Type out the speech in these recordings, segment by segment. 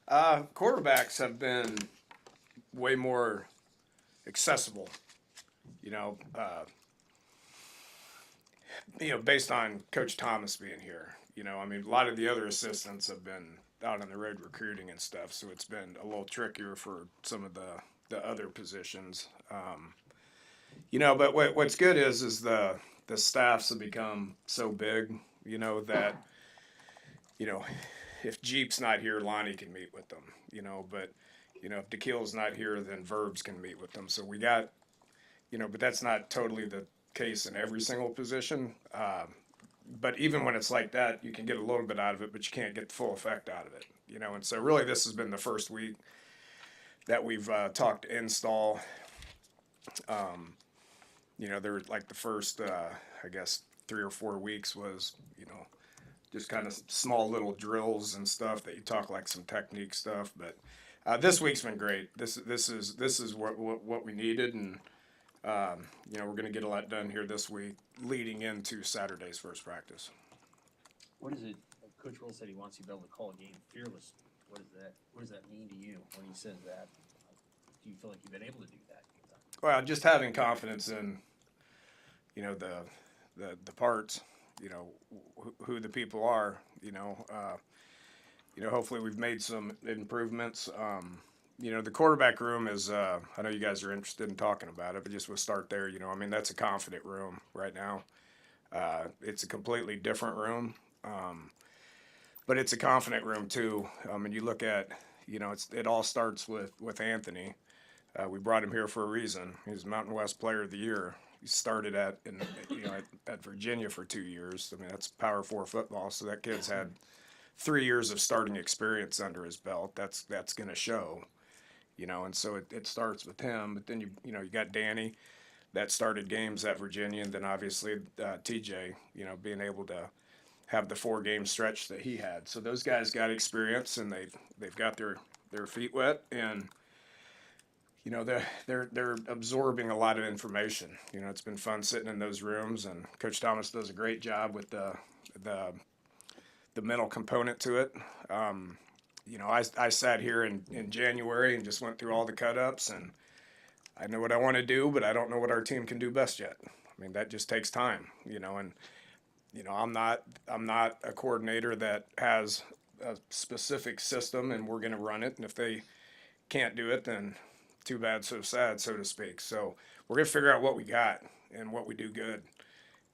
Quarterbacks have been way more accessible, you know, based on Coach Thomas being here. I mean, a lot of the other assistants have been out on the road recruiting and stuff, so it's been a little trickier for some of the other positions. But what's good is the staffs have become so big, that you know if Jeep's not here, Lonnie can meet with them. But if DeKeel's not here, then Verbs can meet with them. So we got, but that's not totally the case in every single position. But even when it's like that, you can get a little bit out of it, but you can't get the full effect out of it. And so really this has been the first week that we've talked install. There were like the first, I guess, 3 or 4 weeks was, just kind of small little drills and stuff that you talk like some technique stuff. But this week's been great. This is what we needed, and we're going to get a lot done here this week, leading into Saturday's first practice. What is it? Coach Roll said he wants you to be able to call a game fearless. What does that mean to you when he says that? Do you feel like you've been able to do that? Well, just having confidence in, the parts, who the people are, hopefully we've made some improvements. The quarterback room is, I know you guys are interested in talking about it, but just we'll start there. I mean, that's a confident room right now. It's a completely different room, but it's a confident room too. And you look at, it all starts with Anthony. We brought him here for a reason. He's Mountain West Player of the Year. He started at Virginia for 2 years. I mean, that's Power 4 football. So that kid's had 3 years of starting experience under his belt. That's going to show, and so it starts with him. But then you got Danny that started games at Virginia, and then obviously TJ, being able to have the 4-game stretch that he had. So those guys got experience, and they've got their feet wet, and they're absorbing a lot of information. It's been fun sitting in those rooms, and Coach Thomas does a great job with the mental component to it. I sat here in January and just went through all the cut-ups, and I know what I want to do, but I don't know what our team can do best yet. I mean, that just takes time, and I'm not a coordinator that has a specific system and we're going to run it, and if they can't do it, then too bad, so sad, so to speak. So we're going to figure out what we got and what we do good,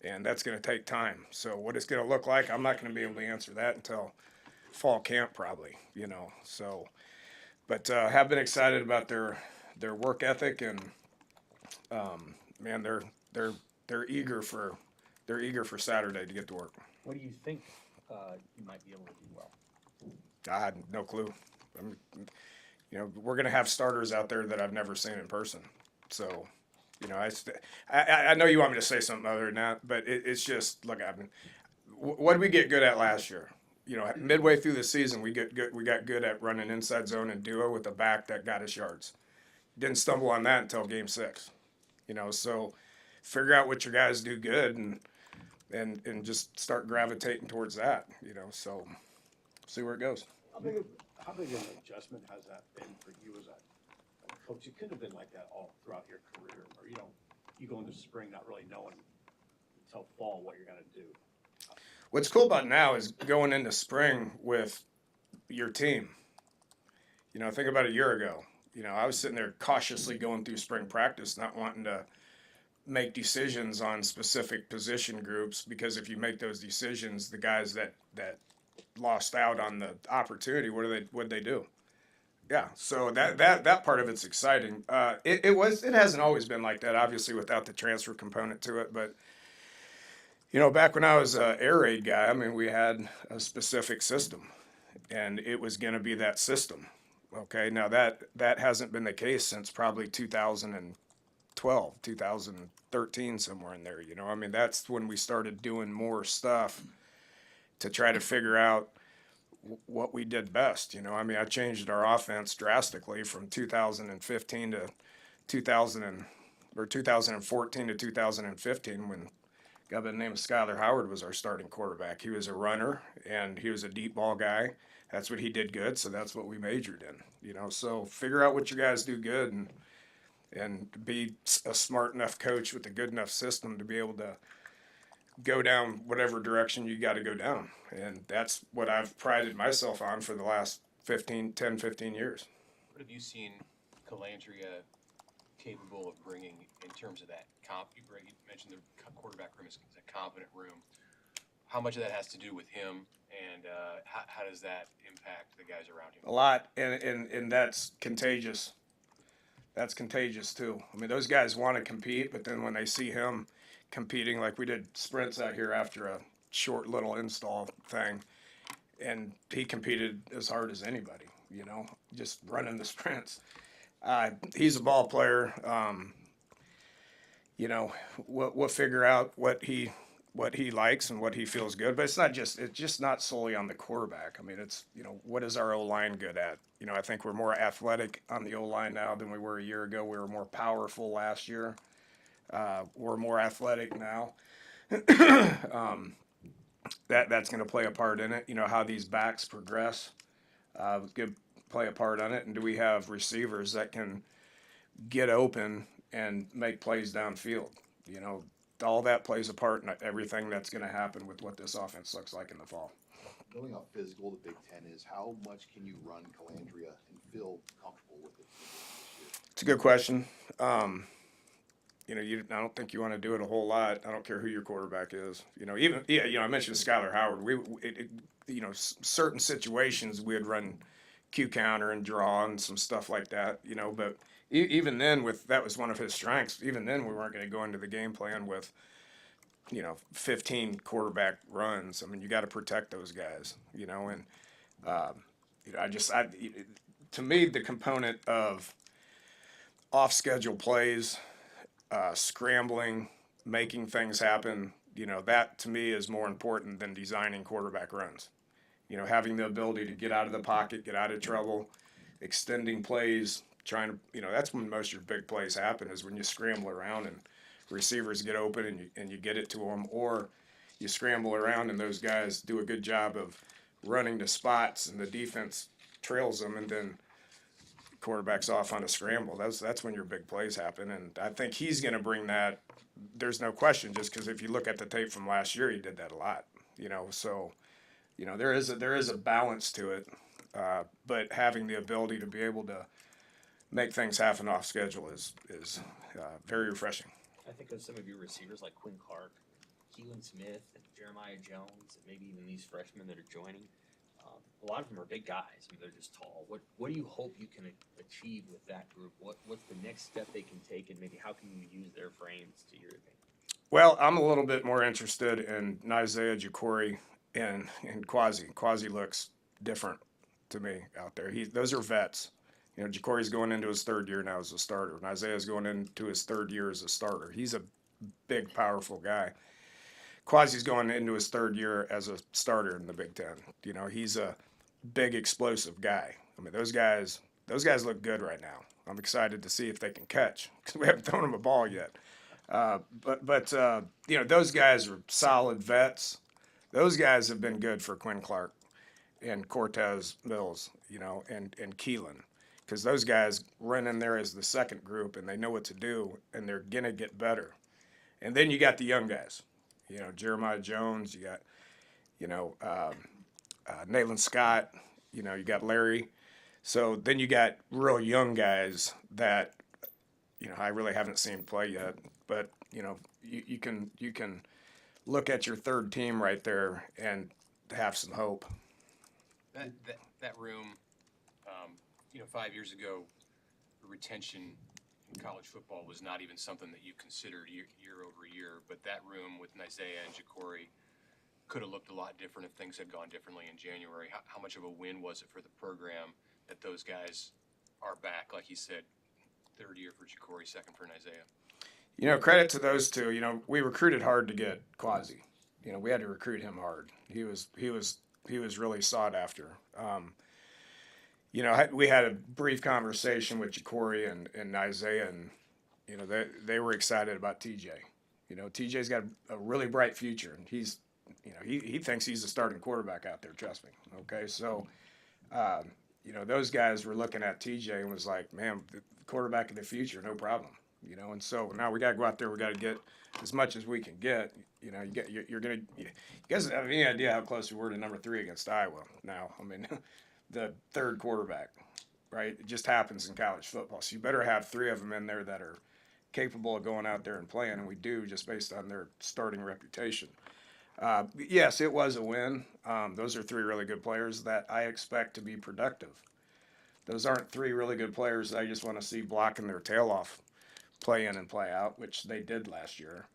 and that's going to take time. So what it's going to look like, I'm not going to be able to answer that until fall camp probably, So, but have been excited about their work ethic, and man, they're eager for Saturday to get to work. What do you think you might be able to do well? I had no clue. We're going to have starters out there that I've never seen in person. So, I know you want me to say something other than that, but it's just, look, what did we get good at last year? Midway through the season, we got good at running inside zone and duo with a back that got us yards. Didn't stumble on that until game 6. So figure out what your guys do good and just start gravitating towards that, so see where it goes. How big of an adjustment has that been for you as a coach? You couldn't have been like that all throughout your career, or you go into spring not really knowing until fall what you're going to do. What's cool about now is going into spring with your team. Think about a year ago. I was sitting there cautiously going through spring practice, not wanting to make decisions on specific position groups, because if you make those decisions, the guys that lost out on the opportunity, what'd they do? Yeah, so that part of it's exciting. It hasn't always been like that, obviously, without the transfer component to it. But back when I was an air raid guy, I mean, we had a specific system, and it was going to be that system. Okay, now that hasn't been the case since probably 2012, 2013, somewhere in there. I mean, that's when we started doing more stuff to try to figure out what we did best. I mean, I changed our offense drastically from 2015 to 2014 to 2015 when guy by the name of Skylar Howard was our starting quarterback. He was a runner and he was a deep ball guy. That's what he did good, so that's what we majored in. So figure out what you guys do good and be a smart enough coach with a good enough system to be able to go down whatever direction you got to go down. And that's what I've prided myself on for the last 10, 15 years. What have you seen Calandria capable of bringing in terms of that you mentioned the quarterback room is a confident room. How much of that has to do with him, and how does that impact the guys around him? A lot, and that's contagious. That's contagious too. I mean, those guys want to compete, but then when they see him competing, like we did sprints out here after a short little install thing, and he competed as hard as anybody, just running the sprints. He's a ball player. We'll figure out what he likes and what he feels good, but it's just not solely on the quarterback. I mean, it's, what is our O-line good at? I think we're more athletic on the O-line now than we were a year ago. We were more powerful last year. We're more athletic now. That's going to play a part in it. How these backs progress, could play a part on it. And do we have receivers that can get open and make plays downfield? All that plays a part in everything that's going to happen with what this offense looks like in the fall. Knowing how physical the Big Ten is, how much can you run Calandria and feel comfortable with it this year? It's a good question. I don't think you want to do it a whole lot. I don't care who your quarterback is. I mentioned Skylar Howard. Certain situations we'd run Q counter and draw and some stuff like that. But even then, that was one of his strengths. Even then, we weren't going to go into the game plan with 15 quarterback runs. I mean, you got to protect those guys. To me, the component of off-schedule plays, scrambling, making things happen, that to me is more important than designing quarterback runs. Having the ability to get out of the pocket, get out of trouble, extending plays, trying to, that's when most of your big plays happen, is when you scramble around and receivers get open and you get it to them, or you scramble around and those guys do a good job of running to spots and the defense trails them, and then quarterback's off on a scramble. That's when your big plays happen, and I think he's going to bring that. There's no question, just because if you look at the tape from last year, he did that a lot. So there is a balance to it, but having the ability to be able to make things happen off schedule is very refreshing. I think of some of your receivers like Quinn Clark, Keelan Smith, and Jeremiah Jones, and maybe even these freshmen that are joining. A lot of them are big guys. I mean, they're just tall. What do you hope you can achieve with that group? What's the next step they can take, and maybe how can you use their frames to your advantage? Well, I'm a little bit more interested in Isaiah Jacory and Quasi. Quasi looks different to me out there. Those are vets. Jacory's going into his third year now as a starter, and Isaiah's going into his third year as a starter. He's a big, powerful guy. Quasi's going into his third year as a starter in the Big Ten. He's a big, explosive guy. I mean, those guys look good right now. I'm excited to see if they can catch, because we haven't thrown them a ball yet. But those guys are solid vets. Those guys have been good for Quinn Clark and Cortez Mills, and Keelan, because those guys run in there as the second group and they know what to do and they're gonna get better. And then you got the young guys, Jeremiah Jones, you got, Nayland Scott, you got Larry. So then you got real young guys that, I really haven't seen play yet, but you can look at your third team right there and have some hope. That room, 5 years ago, retention in college football was not even something that you considered year over year. But that room with Isaiah and Jacory could have looked a lot different if things had gone differently in January. How much of a win was it for the program that those guys are back, like you said, third year for Jacory, second for Isaiah? Credit to those two. We recruited hard to get Quasi. We had to recruit him hard. He was really sought after. We had a brief conversation with Jacory and Isaiah, and they were excited about TJ. You know, TJ's got a really bright future, and he's, you know, he thinks he's a starting quarterback out there. Trust me. Okay, so, you know, those guys were looking at TJ and was like, man, the quarterback of the future, no problem. You know, and so now we got to go out there. We got to get as much as we can get. You know, you're gonna. You guys have any idea how close we were to number 3 against Iowa? Now, I mean, the third quarterback, right? It just happens in college football. So you better have 3 of them in there that are capable of going out there and playing, and we do just based on their starting reputation. Yes, it was a win. Those are 3 really good players that I expect to be productive. Those aren't 3 really good players that I just want to see blocking their tail off, play in and play out, which they did last year.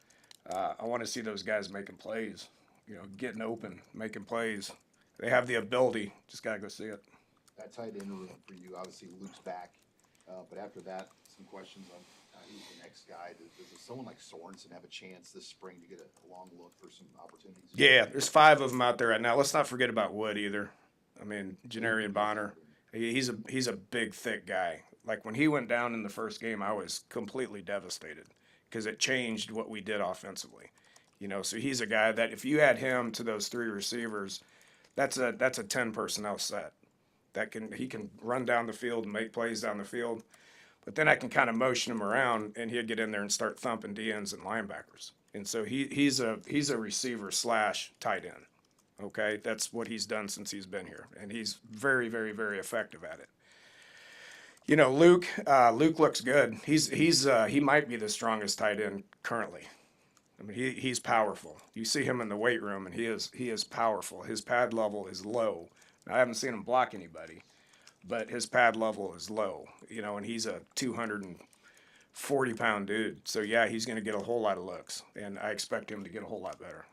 I want to see those guys making plays, you know, getting open, making plays. They have the ability. Just got to go see it. That tight end room for you, obviously Luke's back, but after that, some questions on who's the next guy. Does someone like Sorensen have a chance this spring to get a long look for some opportunities? Yeah, there's 5 of them out there right now. Let's not forget about Wood either. I mean, Janarian Bonner. He's a big, thick guy. Like when he went down in the first game, I was completely devastated because it changed what we did offensively. You know, so he's a guy that if you add him to those 3 receivers, that's a 10 personnel set. He can run down the field and make plays down the field. But then I can kind of motion him around, and he'd get in there and start thumping DNs and linebackers. And so he's a receiver / tight end. Okay, that's what he's done since he's been here, and he's very, very, very effective at it. You know, Luke looks good. He might be the strongest tight end currently. I mean, he's powerful. You see him in the weight room, and he is powerful. His pad level is low. Now, I haven't seen him block anybody, but his pad level is low. You know, and he's a 240-pound dude. So yeah, he's going to get a whole lot of looks, and I expect him to get a whole lot better.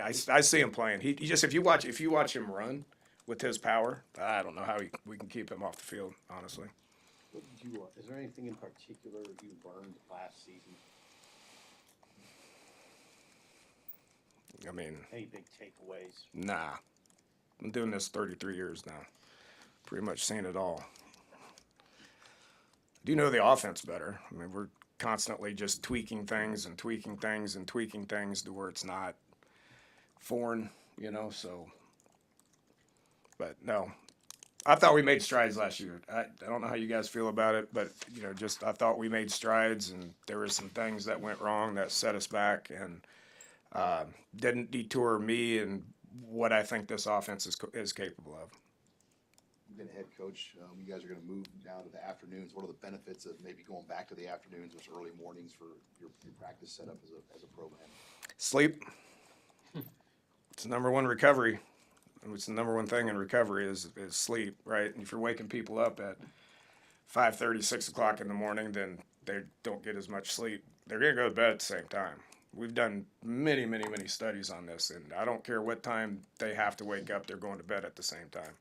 I see him playing. He just if you watch him run with his power, I don't know how we can keep him off the field. Honestly. What did you, is there anything in particular you learned last season? I mean, Any big takeaways? nah. I'm doing this 33 years now. Pretty much seen it all. I do know the offense better. I mean, we're constantly just tweaking things and tweaking things and tweaking things to where it's not foreign, you know, so. But no, I thought we made strides last year. I don't know how you guys feel about it, but, you know, just I thought we made strides, and there were some things that went wrong that set us back and didn't detour me and what I think this offense is capable of. You've been head coach. You guys are going to move now to the afternoons. What are the benefits of maybe going back to the afternoons or early mornings for your practice setup as a program? Sleep. It's the number one recovery. It's the number one thing in recovery is sleep, right? And if you're waking people up at 5:30, 6 o'clock in the morning, then they don't get as much sleep. They're going to go to bed at the same time. We've done many, many, many studies on this, and I don't care what time they have to wake up, they're going to bed at the same time.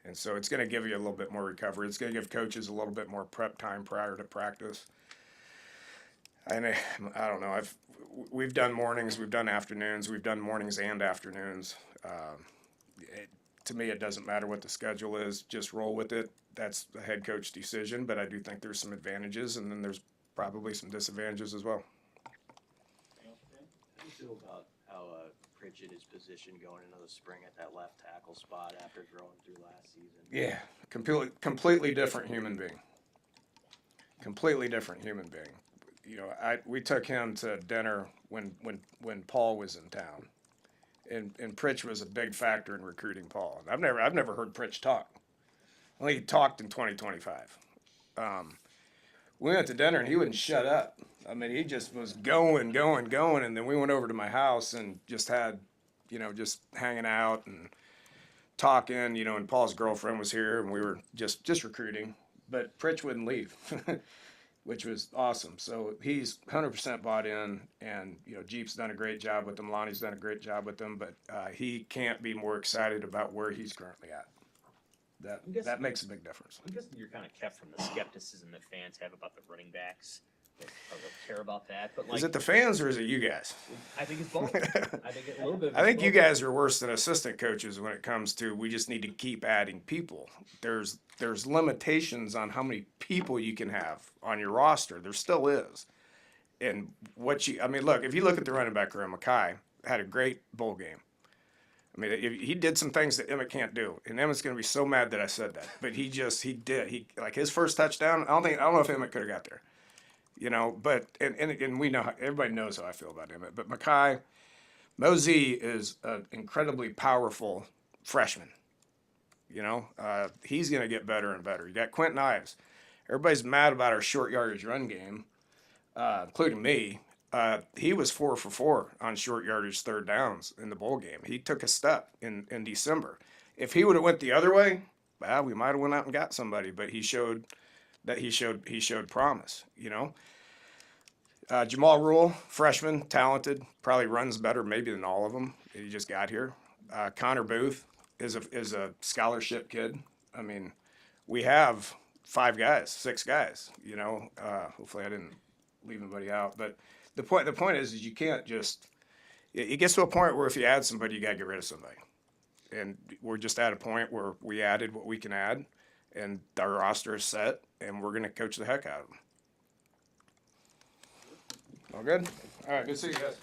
And so it's going to give you a little bit more recovery. It's going to give coaches a little bit more prep time prior to practice. And I don't know. We've done mornings, we've done afternoons, we've done mornings and afternoons. To me, it doesn't matter what the schedule is. Just roll with it. That's the head coach decision, but I do think there's some advantages, and then there's probably some disadvantages as well. How do you feel about how Pritchett is positioned going into the spring at that left tackle spot after growing through last season? Yeah, completely different human being. Completely different human being. You know, we took him to dinner when Paul was in town, and Pritch was a big factor in recruiting Paul. I've never heard Pritch talk. Well, he talked in 2025. We went to dinner and he wouldn't shut up. I mean, he just was going, and then we went over to my house and just had, you know, just hanging out and talking, you know, and Paul's girlfriend was here and we were just recruiting, but Pritch wouldn't leave, which was awesome. So he's 100% bought in, and, you know, Jeep's done a great job with him. Lonnie's done a great job with him, but he can't be more excited about where he's currently at. That makes a big difference. I'm guessing you're kind of kept from the skepticism that fans have about the running backs. I don't care about that, but like, Is it the fans or is it you guys? I think it's both. I think a little bit. I think you guys are worse than assistant coaches when it comes to we just need to keep adding people. There's limitations on how many people you can have on your roster. There still is. and I mean, look, if you look at the running back room, Mackay had a great bowl game. I mean, he did some things that Emmett can't do, and Emmett's going to be so mad that I said that. But he did. He like his first touchdown. I don't know if Emmett could have got there, But and we know everybody knows how I feel about Emmett. But Mosey is an incredibly powerful freshman. He's going to get better and better. You got Quentin Ives. Everybody's mad about our short yardage run game, including me. He was 4 for 4 on short yardage third downs in the bowl game. He took a step in December. If he would have went the other way, well, we might have went out and got somebody. But he showed promise. Jamal Rule, freshman, talented, probably runs better maybe than all of them. He just got here. Connor Booth is a scholarship kid. I mean, we have 6 guys. Hopefully I didn't leave anybody out. But the point is you can't just. It gets to a point where if you add somebody, you got to get rid of somebody. And we're just at a point where we added what we can add, and our roster is set, and we're going to coach the heck out of them. All good? All right, good to see you guys.